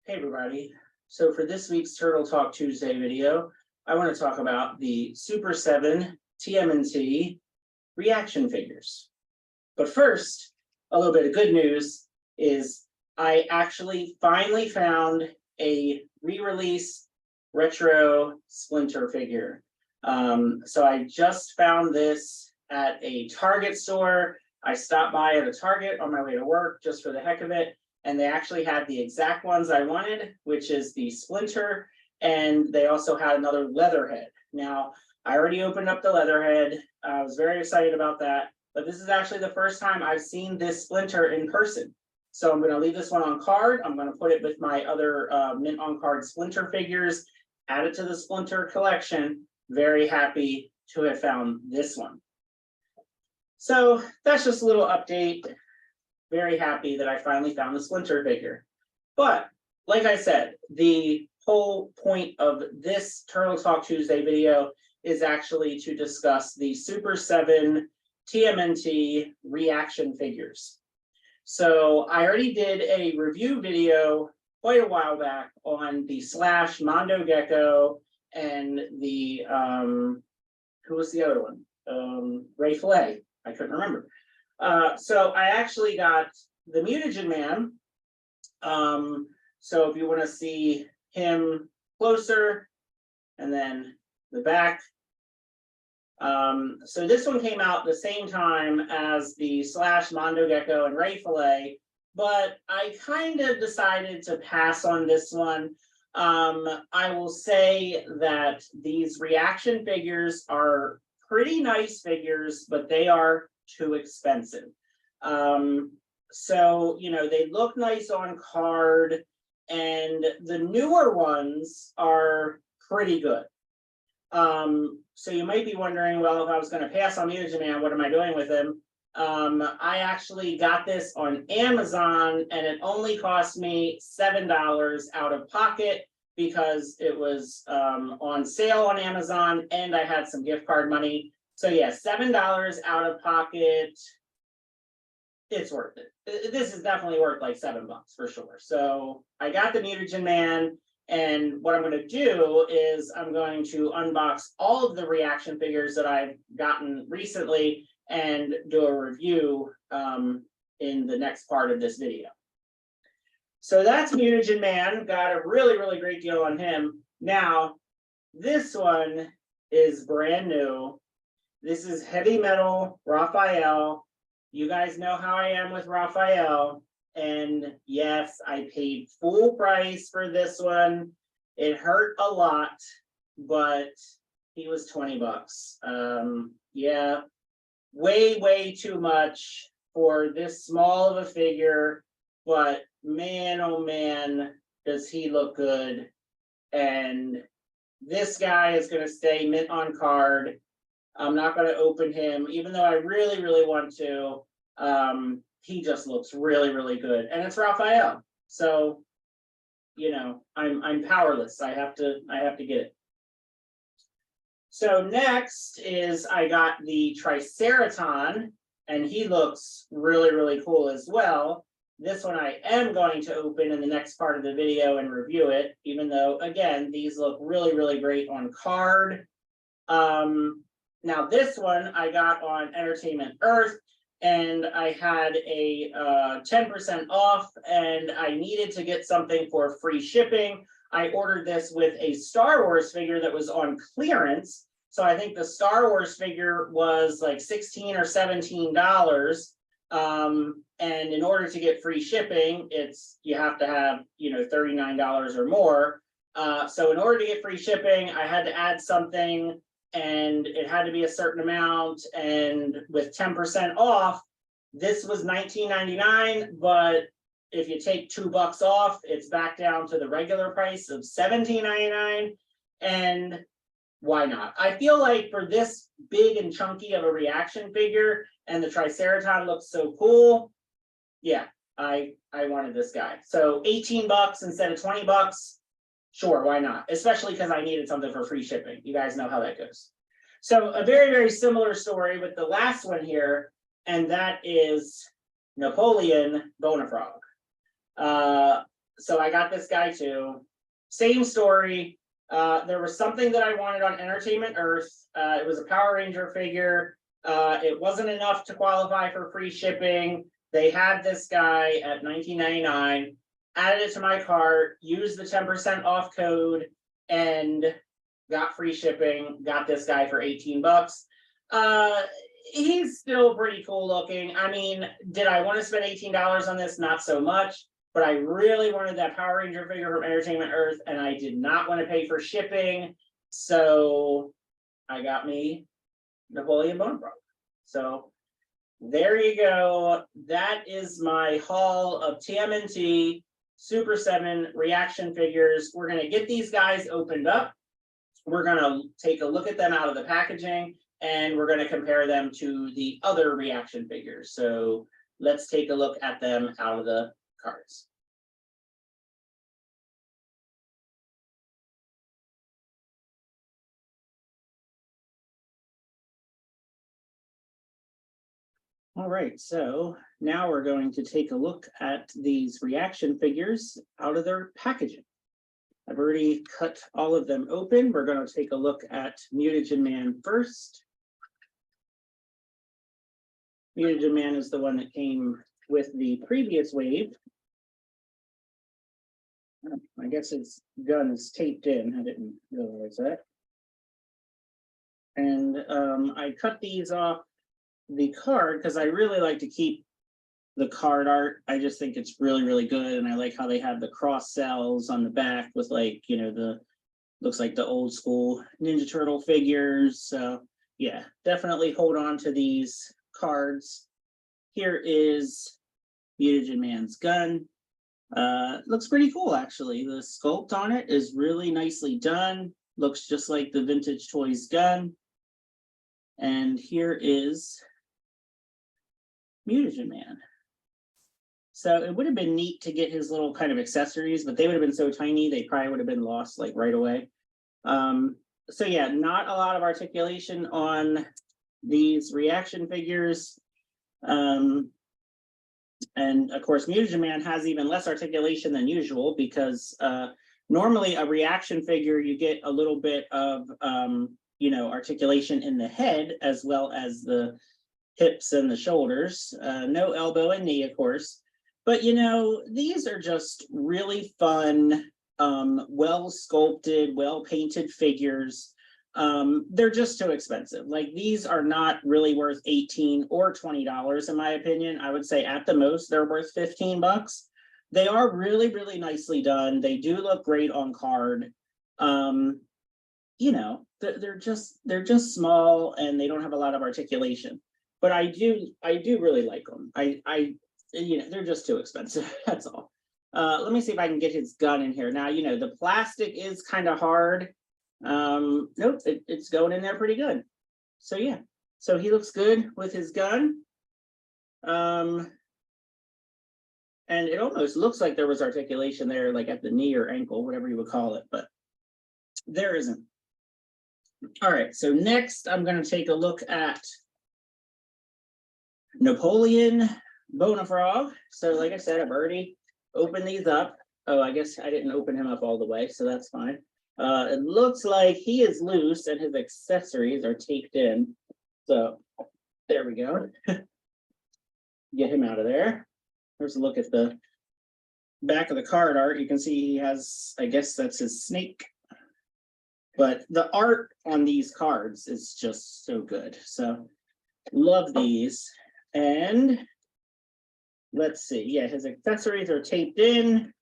Hey everybody. So for this week's Turtle Talk Tuesday video, I want to talk about the Super7 TMNT reaction figures. But first, a little bit of good news is I actually finally found a re-release retro Splinter figure. So I just found this at a Target store. I stopped by at a Target on my way to work just for the heck of it. And they actually had the exact ones I wanted, which is the Splinter, and they also had another Leatherhead. Now, I already opened up the Leatherhead. I was very excited about that, but this is actually the first time I've seen this Splinter in person. So I'm going to leave this one on card. I'm going to put it with my other mint on card Splinter figures, add it to the Splinter collection. Very happy to have found this one. So that's just a little update. Very happy that I finally found the Splinter figure. But like I said, the whole point of this Turtle Talk Tuesday video is actually to discuss the Super7 TMNT reaction figures. So I already did a review video quite a while back on the Slash Mondo Gecko and the who was the other one? Ray Fillet. I couldn't remember. So I actually got the Mutagen Man. So if you want to see him closer, and then the back. So this one came out the same time as the Slash Mondo Gecko and Ray Fillet, but I kind of decided to pass on this one. I will say that these reaction figures are pretty nice figures, but they are too expensive. So, you know, they look nice on card, and the newer ones are pretty good. So you might be wondering, well, if I was going to pass on Mutagen Man, what am I doing with him? I actually got this on Amazon, and it only cost me $7 out of pocket because it was on sale on Amazon, and I had some gift card money. So yeah, $7 out of pocket. It's worth it. This is definitely worth like $7 for sure. So I got the Mutagen Man, and what I'm going to do is I'm going to unbox all of the reaction figures that I've gotten recently and do a review in the next part of this video. So that's Mutagen Man. Got a really, really great deal on him. Now, this one is brand new. This is Heavy Metal Raphael. You guys know how I am with Raphael. And yes, I paid full price for this one. It hurt a lot, but he was 20 bucks. Yeah, way, way too much for this small of a figure. But man, oh man, does he look good. And this guy is going to stay mint on card. I'm not going to open him, even though I really, really want to. He just looks really, really good, and it's Raphael. So, you know, I'm powerless. I have to get it. So next is I got the Triceraton, and he looks really, really cool as well. This one I am going to open in the next part of the video and review it, even though, again, these look really, really great on card. Now this one I got on Entertainment Earth, and I had a 10% off, and I needed to get something for free shipping. I ordered this with a Star Wars figure that was on clearance. So I think the Star Wars figure was like $16 or $17. And in order to get free shipping, you have to have, you know, $39 or more. So in order to get free shipping, I had to add something, and it had to be a certain amount, and with 10% off, this was $19.99, but if you take $2 off, it's back down to the regular price of $17.99, and why not? I feel like for this big and chunky of a reaction figure, and the Triceraton looks so cool, yeah, I wanted this guy. So $18 instead of $20. Sure, why not? Especially because I needed something for free shipping. You guys know how that goes. So a very, very similar story with the last one here, and that is Napoleon Bona. so I got this guy too. Same story. There was something that I wanted on Entertainment Earth. It was a Power Ranger figure. It wasn't enough to qualify for free shipping. They had this guy at $19.99. Added it to my cart, used the 10% off code, and got free shipping. Got this guy for 18 bucks. He's still pretty cool looking. I mean, did I want to spend $18 on this? Not so much, but I really wanted that Power Ranger figure from Entertainment Earth, and I did not want to pay for shipping. So I got me Napoleon Bona. So there you go. That is my haul of TMNT Super 7 reaction figures. We're going to get these guys opened up. We're going to take a look at them out of the packaging, and we're going to compare them to the other reaction figures. So let's take a look at them out of the cards. All right, so now we're going to take a look at these reaction figures out of their packaging. I've already cut all of them open. We're going to take a look at Mutagen Man first. Mutagen Man is the one that came with the previous wave. I guess its gun is taped in. I didn't realize that. And I cut these off the card because I really like to keep the card art. I just think it's really, really good. And I like how they have the cross cells on the back with, like, you know, the looks like the old school Ninja Turtle figures. So yeah, definitely hold on to these cards. Here is Mutagen Man's gun. Looks pretty cool, actually. The sculpt on it is really nicely done. Looks just like the vintage toys gun. And here is Mutagen Man. So it would have been neat to get his little kind of accessories, but they would have been so tiny, they probably would have been lost like right away. So yeah, not a lot of articulation on these reaction figures. And of course, Mutagen Man has even less articulation than usual because normally a reaction figure, you get a little bit of, you know, articulation in the head as well as the hips and the shoulders. No elbow and knee, of course. But, you know, these are just really fun, well sculpted, well painted figures. They're just too expensive. Like, these are not really worth $18 or $20 in my opinion. I would say at the most they're worth 15 bucks. They are really, really nicely done. They do look great on card. You know, they're just small and they don't have a lot of articulation. But I do really like them. You know, they're just too expensive. That's all. Let me see if I can get his gun in here. Now, you know, the plastic is kind of hard. Nope, it's going in there pretty good. So yeah, so he looks good with his gun. And it almost looks like there was articulation there, like at the knee or ankle, whatever you would call it, but there isn't. All right, so next I'm going to take a look at Napoleon Bona. So like I said, I've already opened these up. Oh, I guess I didn't open him up all the way, so that's fine. It looks like he is loose and his accessories are taped in. So there we go. Get him out of there. There's a look at the back of the card art. You can see he has, I guess that's his snake. But the art on these cards is just so good. So love these. And let's see. Yeah, his accessories are taped in.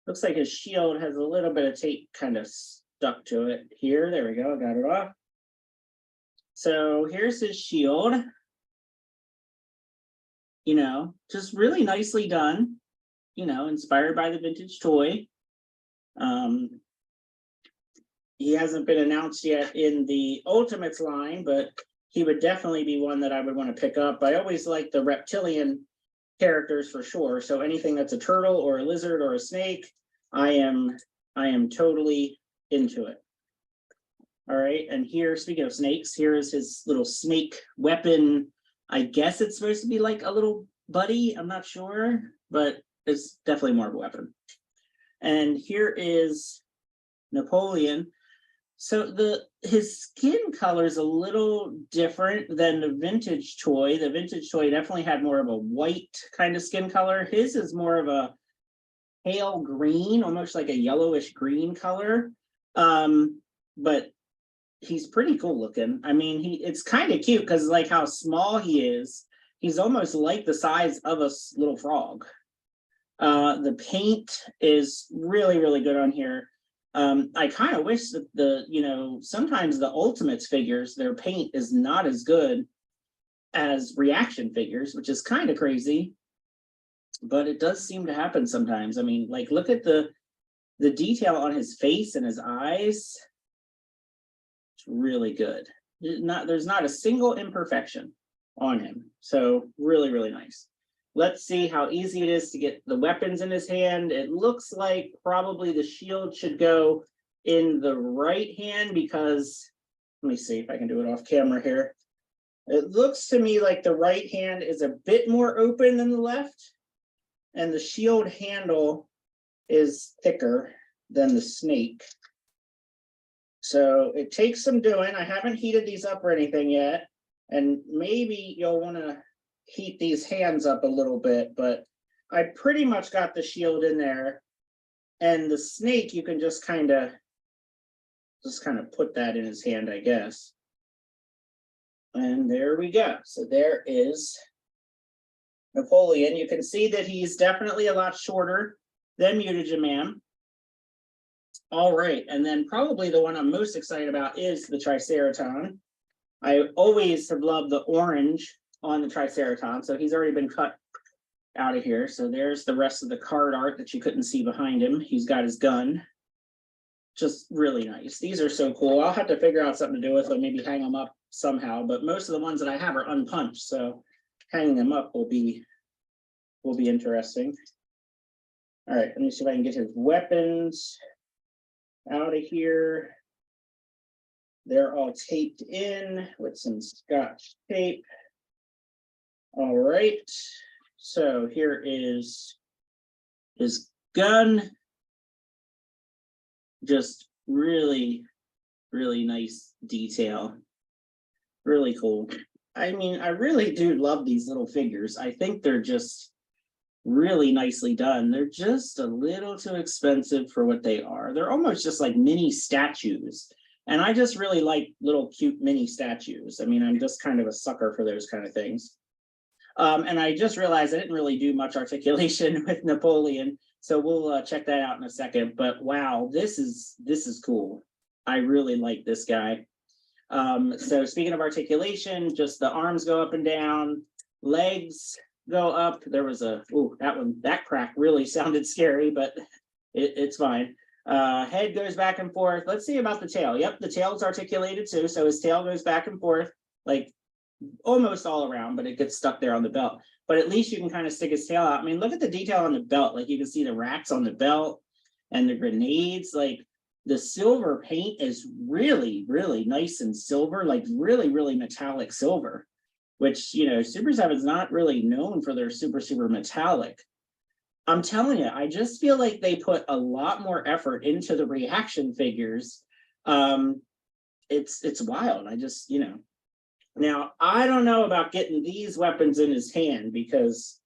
Looks like his shield has a little bit of tape kind of stuck to it here. There we go. I got it off. So here's his shield. You know, just really nicely done. You know, inspired by the vintage toy. He hasn't been announced yet in the Ultimates line, but he would definitely be one that I would want to pick up. I always like the reptilian characters for sure. So anything that's a turtle or a lizard or a snake, I am totally into it. All right, and here, speaking of snakes, here is his little snake weapon. I guess it's supposed to be like a little buddy. I'm not sure, but it's definitely more of a weapon. And here is Napoleon. So his skin color is a little different than the vintage toy. The vintage toy definitely had more of a white kind of skin color. His is more of a pale green, almost like a yellowish green color. But he's pretty cool looking. I mean, it's kind of cute because like how small he is, he's almost like the size of a little frog. The paint is really, really good on here. I kind of wish that sometimes the Ultimates figures, their paint is not as good as reaction figures, which is kind of crazy, but it does seem to happen sometimes. I mean, like, look at the detail on his face and his eyes. It's really good. There's not a single imperfection on him. So really, really nice. Let's see how easy it is to get the weapons in his hand. It looks like probably the shield should go in the right hand because, let me see if I can do it off camera here. It looks to me like the right hand is a bit more open than the left, and the shield handle is thicker than the snake. So it takes some doing. I haven't heated these up or anything yet, and maybe you'll want to heat these hands up a little bit, but I pretty much got the shield in there, and the snake you can just kind of put that in his hand, I guess. And there we go. So there is Napoleon. You can see that he's definitely a lot shorter than Mutagen Man. All right, and then probably the one I'm most excited about is the Triceraton. I always have loved the orange on the Triceraton, so he's already been cut out of here. So there's the rest of the card art that you couldn't see behind him. He's got his gun. Just really nice. These are so cool. I'll have to figure out something to do with them, maybe hang them up somehow, but most of the ones that I have are unpunched, so hanging them up will be interesting. All right, let me see if I can get his weapons out of here. They're all taped in with some Scotch tape. All right, so here is his gun. Just really, really nice detail. Really cool. I mean, I really do love these little figures. I think they're just really nicely done. They're just a little too expensive for what they are. They're almost just like mini statues. And I just really like little cute mini statues. I mean, I'm just kind of a sucker for those kind of things. And I just realized I didn't really do much articulation with Napoleon. So we'll check that out in a second. But wow, this is cool. I really like this guy. So speaking of articulation, just the arms go up and down, legs go up. There was that crack really sounded scary, but it's fine. Head goes back and forth. Let's see about the tail. Yep, the tail's articulated too. So his tail goes back and forth, like almost all around, but it gets stuck there on the belt. But at least you can kind of stick his tail out. I mean, look at the detail on the belt. Like you can see the racks on the belt and the grenades. Like the silver paint is really, really nice and silver, like really, really metallic silver, which, you know, Super 7 is not really known for their super, super metallic. I'm telling you, I just feel like they put a lot more effort into the reaction figures. It's wild. I just, you know. Now, I don't know about getting these weapons in his hand because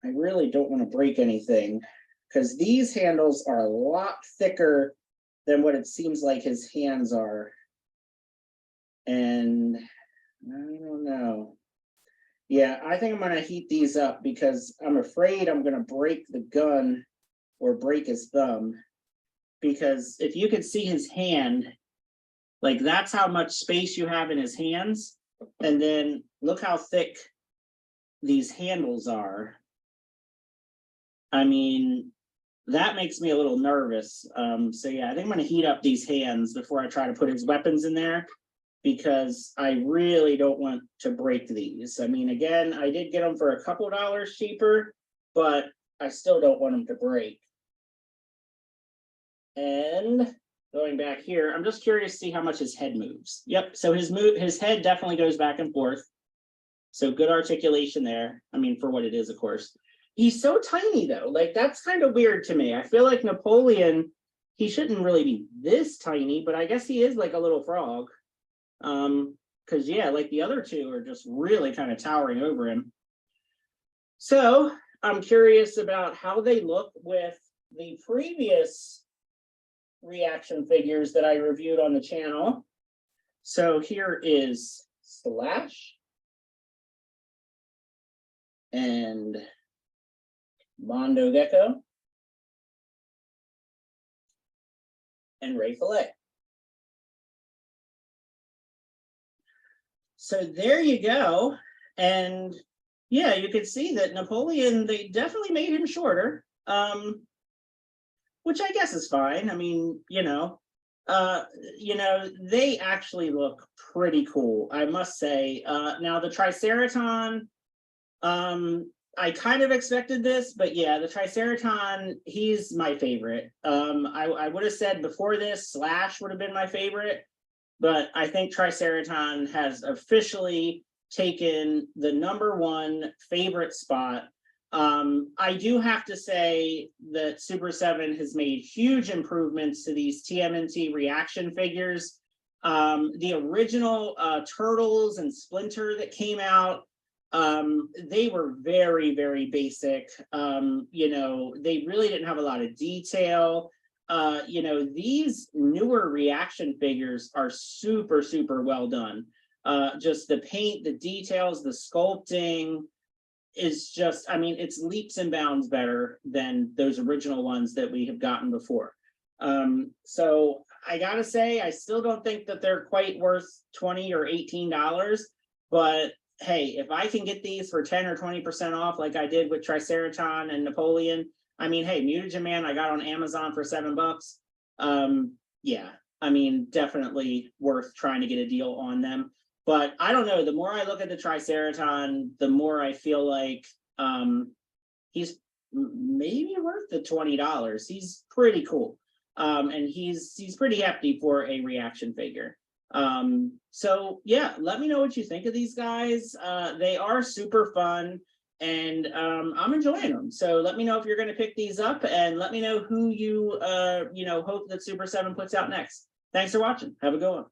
I really don't want to break anything, because these handles are a lot thicker than what it seems like his hands are. And I don't know. Yeah, I think I'm going to heat these up because I'm afraid I'm going to break the gun or break his thumb. Because if you could see his hand, like that's how much space you have in his hands. And then look how thick these handles are. I mean, that makes me a little nervous. So yeah, I think I'm going to heat up these hands before I try to put his weapons in there, because I really don't want to break these. I mean, again, I did get them for a couple dollars cheaper, but I still don't want them to break. And going back here, I'm just curious to see how much his head moves. Yep, so his head definitely goes back and forth. So good articulation there. I mean, for what it is, of course. He's so tiny though. Like that's kind of weird to me. I feel like Napoleon, he shouldn't really be this tiny, but I guess he is like a little frog. Because yeah, like the other two are just really kind of towering over him. So I'm curious about how they look with the previous reaction figures that I reviewed on the channel. So here is Slash and Mondo Gecko and Ray Fillet. So there you go. And yeah, you could see that Napoleon, they definitely made him shorter, which I guess is fine. I mean, they actually look pretty cool, I must say. Now the Triceraton, I kind of expected this, but yeah, the Triceraton, he's my favorite. I would have said before this, Slash would have been my favorite, but I think Triceraton has officially taken the #1 favorite spot. I do have to say that Super7 has made huge improvements to these TMNT reaction figures. The original Turtles and Splinter that came out, they were very, very basic. They really didn't have a lot of detail. These newer reaction figures are super, super well done. Just the paint, the details, the sculpting is just, I mean, it's leaps and bounds better than those original ones that we have gotten before. So I gotta say, I still don't think that they're quite worth $20 or $18, but hey, if I can get these for 10 or 20% off, like I did with Triceraton and Napoleon, I mean, hey, Mutagen Man, I got on Amazon for $7. Yeah, I mean, definitely worth trying to get a deal on them. But I don't know, the more I look at the Triceraton, the more I feel like he's maybe worth the $20. He's pretty cool. And he's pretty hefty for a reaction figure. So yeah, let me know what you think of these guys. They are super fun, and I'm enjoying them. So let me know if you're going to pick these up, and let me know who you hope that Super7 puts out next. Thanks for watching. Have a good one.